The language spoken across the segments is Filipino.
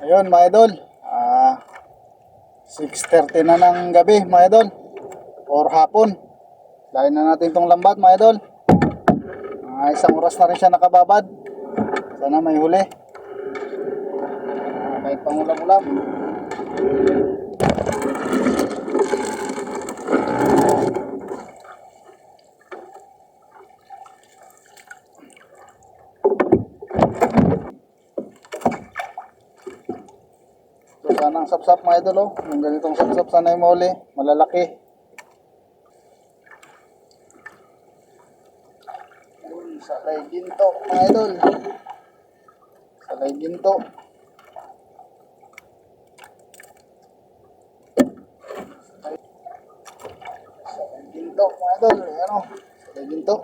Ayun mga idol, 6:30 na ng gabi mga idol, or hapon. Lain na natin tong lambat mga idol. Isang oras na rin siya nakababad. Sana may huli. Kahit pangulam-ulam. So sana ang sapsap mga idol, oh. Yung ganitong sapsap sana yung mahuli, malalaki. Salay ginto mga idol. Salay ginto. Salay ginto mga idol. Ayan o. Salay ginto.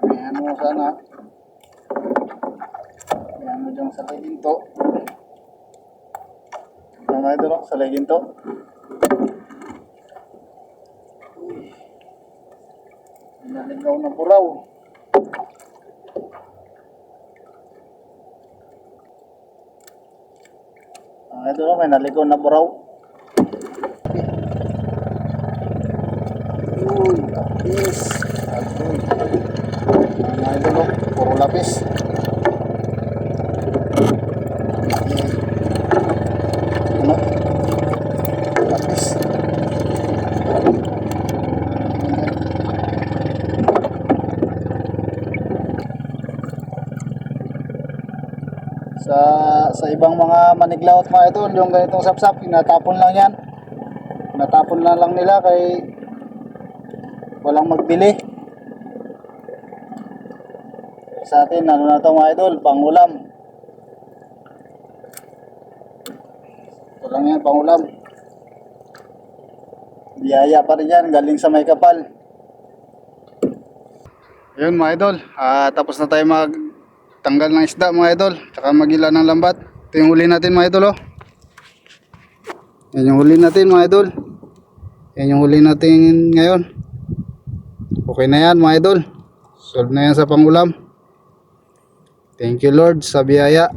Ayan mo sana. Ayan mo dyan salay ginto. Mga idol o. Salay ginto. Naligaw na buraw. Ito na, may naligaw na buraw. Uy, lapis. Ito no, puro lapis. Ano? Lapis. Sa ibang mga maniglawat mga idol, yung ganitong sapsap, tinatapon lang yan. Tinatapon na lang nila kay walang magbili. Sa atin, ano na ito mga idol, pangulam. Ito lang yan, pangulam. Biyaya pa rin yan, galing sa may kapal. Ayun mga idol, tapos na tayo tanggal ng isda mga idol, tsaka magila ng lambat. Ito yung huli natin mga idol, oh. Yan yung huli natin mga idol. Yan yung huli natin ngayon. Okay na yan mga idol. Solve na yan sa pangulam. Thank you Lord sa biyaya.